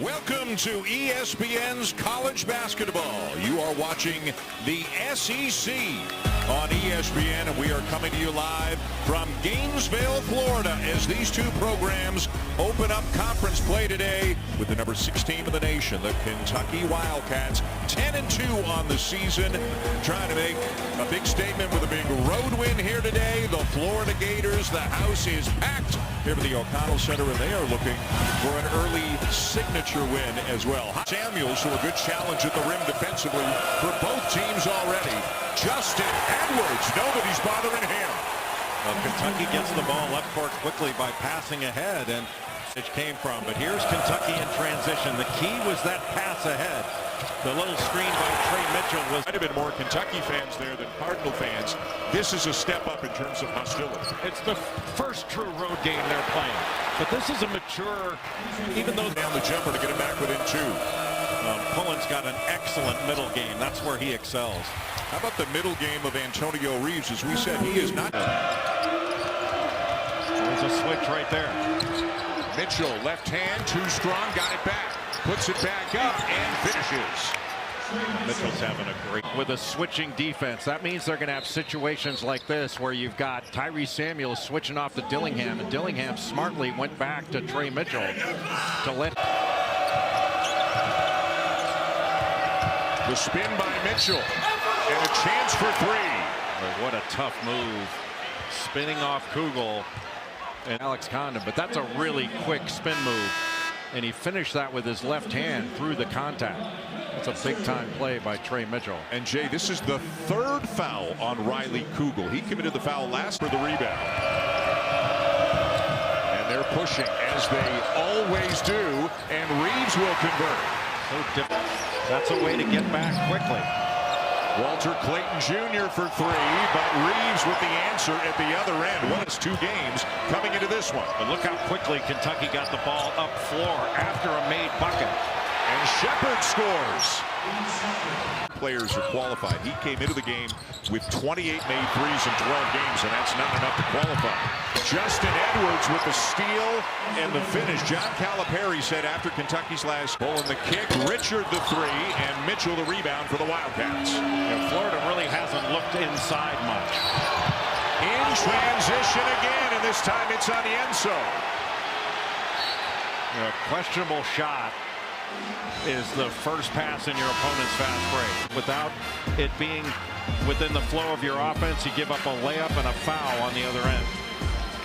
Welcome to ESPN's College Basketball. You are watching the SEC on ESPN, and we are coming to you live from Gainesville, Florida, as these two programs open up conference play today with the number 6 team in the nation, the Kentucky Wildcats, 10-2 on the season, trying to make a big statement with a big road win here today. The Florida Gators, the house is packed here at the O'Connell Center, and they are looking for an early signature win as well. Samuels, who a good challenge at the rim defensively for both teams already. Justin Edwards, nobody's bothering him. Well, Kentucky gets the ball up court quickly by passing ahead, and it came from. But here's Kentucky in transition. The key was that pass ahead. The little screen by Trey Mitchell was. Might have been more Kentucky fans there than Cardinal fans. This is a step up in terms of hostility. It's the first true road game they're playing. But this is a mature, even though down the jumper to get him back within 2. Pullen's got an excellent middle game. That's where he excels. How about the middle game of Antonio Reeves? As we said, he is not. There's a switch right there. Mitchell, left hand, too strong, got it back. Puts it back up and finishes. Mitchell's having a great with a switching defense. That means they're going to have situations like this where you've got Tyrese Samuels switching off to Dillingham, and Dillingham smartly went back to Trey Mitchell to let. The spin by Mitchell and a chance for 3. Oh, what a tough move, spinning off Kugel and Alex Condon, but that's a really quick spin move, and he finished that with his left hand through the contact. It's a big-time play by Trey Mitchell. And Jay, this is the 3rd foul on Riley Kugel. He committed the foul last for the rebound. And they're pushing, as they always do, and Reeves will convert. So different. That's a way to get back quickly. Walter Clayton Jr. for 3, but Reeves with the answer at the other end. Well, it's 2 games coming into this one. But look how quickly Kentucky got the ball up floor after a made bucket. And Shepard scores. Players are qualified. He came into the game with 28 made threes in 12 games, and that's not enough to qualify. Justin Edwards with the steal and the finish. John Calipari said after Kentucky's last goal in the kick, Richard the 3, and Mitchell the rebound for the Wildcats. And Florida really hasn't looked inside much. In transition again, and this time it's on the end zone. A questionable shot is the first pass in your opponent's fast break. Without it being within the flow of your offense, you give up a layup and a foul on the other end.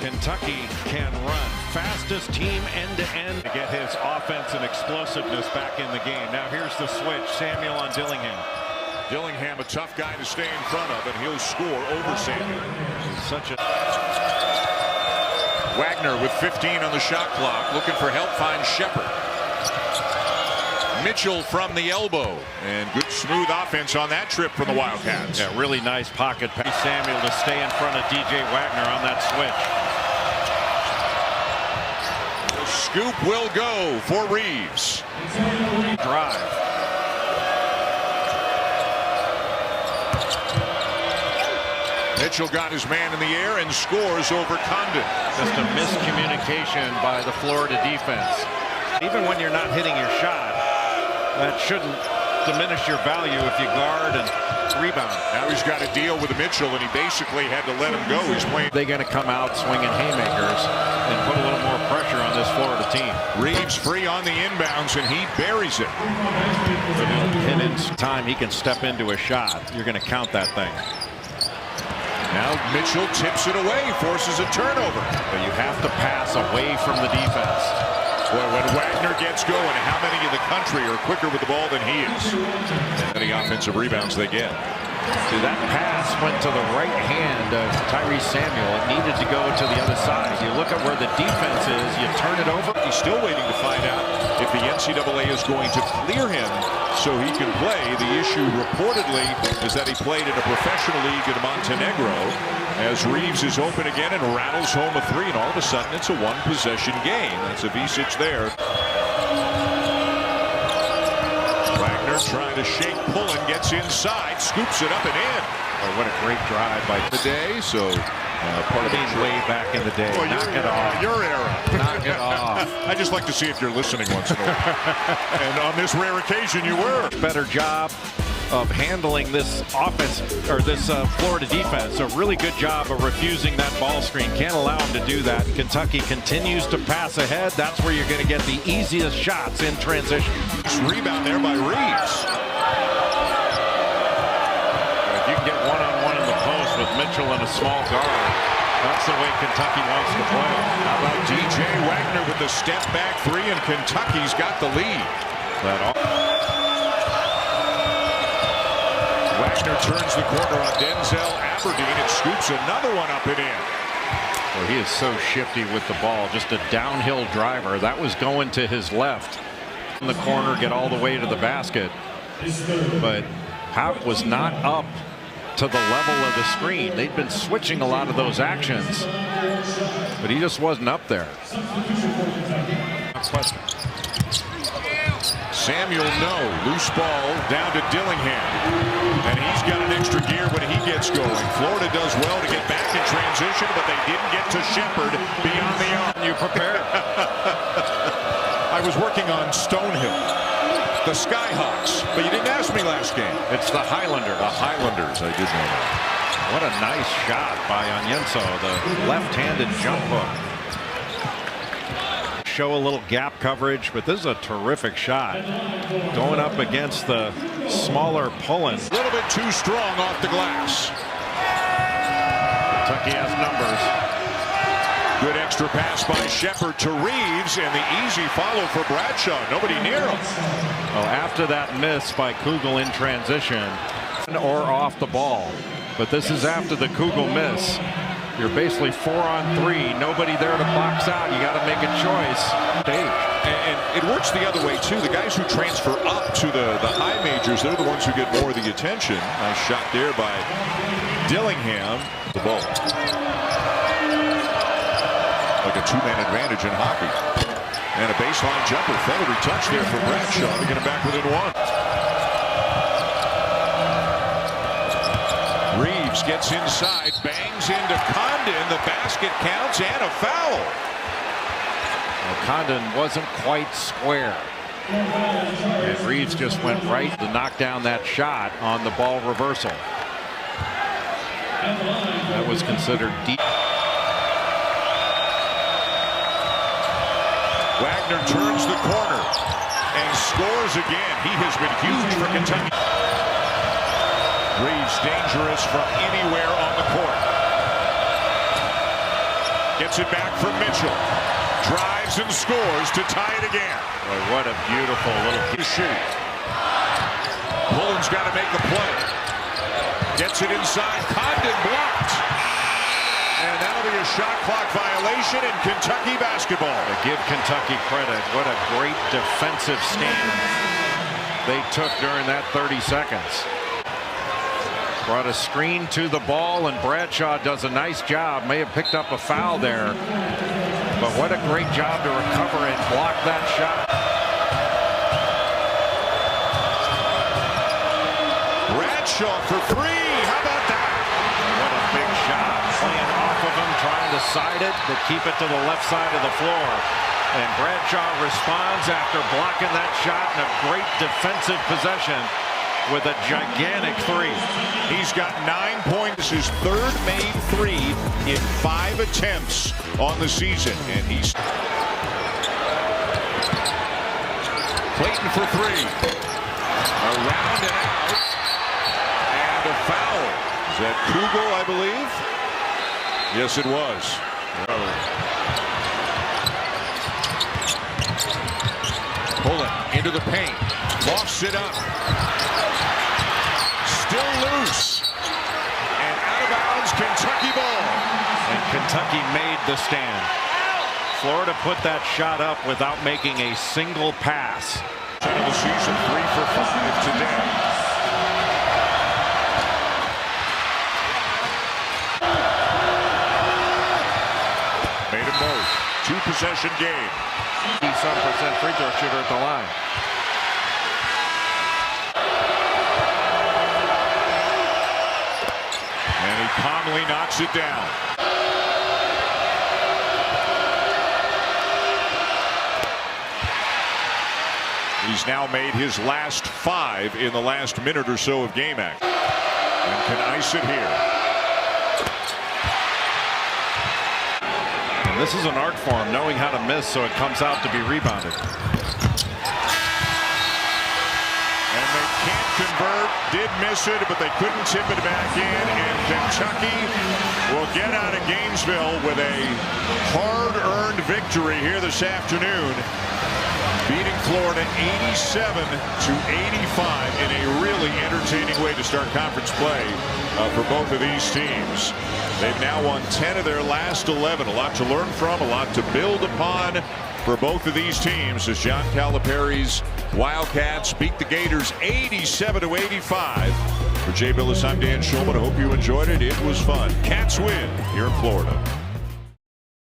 Kentucky can run. Fastest team end-to-end to get his offense and explosiveness back in the game. Now here's the switch. Samuel on Dillingham. Dillingham, a tough guy to stay in front of, and he'll score over Samuel. Such a... Wagner with 15 on the shot clock, looking for help, finds Shepard. Mitchell from the elbow, and good smooth offense on that trip from the Wildcats. Yeah, really nice pocket pass. Samuel to stay in front of DJ Wagner on that switch. The scoop will go for Reeves. Drive. Mitchell got his man in the air and scores over Condon. Just a miscommunication by the Florida defense. Even when you're not hitting your shot, that shouldn't diminish your value if you guard and rebound. Now he's got to deal with Mitchell, and he basically had to let him go. He's playing. They're going to come out swinging haymakers and put a little more pressure on this Florida team. Reeves free on the inbounds, and he buries it. And in time he can step into a shot. You're going to count that thing. Now Mitchell tips it away, forces a turnover. But you have to pass away from the defense. Boy, when Wagner gets going, how many in the country are quicker with the ball than he is? How many offensive rebounds they get. See, that pass went to the right hand of Tyrese Samuel. It needed to go to the other side. You look at where the defense is, you turn it over. He's still waiting to find out if the NCAA is going to clear him so he can play. The issue reportedly is that he played in a professional league in Montenegro, as Reeves is open again and rattles home a 3, and all of a sudden it's a 1-possession game. That's a Visic there. Wagner trying to shake Pullen, gets inside, scoops it up and in. Oh, what a great drive by the day. So Part of way back in the day. Well, Knock it off. Your era. Knock it off. I just like to see if you're listening once in a while. And on this rare occasion, you were. Better job of handling this offense, or this Florida defense. A really good job of refusing that ball screen. Can't allow them to do that. Kentucky continues to pass ahead. That's where you're going to get the easiest shots in transition. Rebound there by Reeves. If you can get one-on-one in the post with Mitchell and a small guard, that's the way Kentucky wants to play. How about DJ Wagner with the step back three, and Kentucky's got the lead. Wagner turns the corner on Denzel Aberdeen and scoops another one up and in. Well, he is so shifty with the ball. Just a downhill driver. That was going to his left. In the corner, get all the way to the basket. But Hauck was not up to the level of the screen. They'd been switching a lot of those actions, but he just wasn't up there. Samuel, no. Loose ball down to Dillingham. And he's got an extra gear when he gets going. Florida does well to get back in transition, but they didn't get to Shepard beyond the arc. You prepared? I was working on Stonehill, the Skyhawks, but you didn't ask me last game. It's the Highlanders. The Highlanders, I did know that. What a nice shot by Onyenso, the left-handed jump hook. Show a little gap coverage, but this is a terrific shot. Going up against the smaller Pullen. A little bit too strong off the glass. Kentucky has numbers. Good extra pass by Shepard to Reeves, and the easy follow for Bradshaw. Nobody near him. Well, after that miss by Kugel in transition, or off the ball. But this is after the Kugel miss. You're basically 4-on-3. Nobody there to box out. You got to make a choice. And it works the other way, too. The guys who transfer up to the high majors, they're the ones who get more of the attention. Nice shot there by Dillingham. The ball. Like a two-man advantage in hockey. And a baseline jumper. Feathery touch there for Bradshaw to get him back within one. Reeves gets inside, bangs into Condon. The basket counts and a foul. Well, Condon wasn't quite square. And Reeves just went right to knock down that shot on the ball reversal. That was considered deep. Wagner turns the corner and scores again. He has been huge for Kentucky. Reeves dangerous from anywhere on the court. Gets it back from Mitchell. Drives and scores to tie it again. Boy, what a beautiful little shoot. Pullen's got to make the play. Gets it inside. Condon blocked. And that'll be a shot clock violation in Kentucky basketball. Give Kentucky credit. What a great defensive stand they took during that 30 seconds. Brought a screen to the ball, and Bradshaw does a nice job. May have picked up a foul there, but what a great job to recover and block that shot. Bradshaw for three. How about that? What a big shot. Playing off of him, trying to side it, but keep it to the left side of the floor. And Bradshaw responds after blocking that shot in a great defensive possession with a gigantic three. He's got 9 points, his third made three in 5 attempts on the season. And he's Clayton for three. Around and out. And a foul. Is that Kugel, I believe? Yes, it was. Pullen into the paint. Lofts it up. Still loose. And out of bounds, Kentucky ball. And Kentucky made the stand. Florida put that shot up without making a single pass. End of the season, 3 for 5 today. Made them both. 2-possession game. 80-some% free throw shooter at the line. And he calmly knocks it down. He's now made his last 5 in the last minute or so of game action. And can ice it here. And this is an art form, knowing how to miss so it comes out to be rebounded. And they can't convert, did miss it, but they couldn't tip it back in. And Kentucky will get out of Gainesville with a hard-earned victory here this afternoon, beating Florida 87-85 in a really entertaining way to start conference play for both of these teams. They've now won 10 of their last 11. A lot to learn from, a lot to build upon for both of these teams as John Calipari's Wildcats beat the Gators 87-85. For Jay Billis, I'm Dan Schulman. I hope you enjoyed it. It was fun. Cats win here in Florida.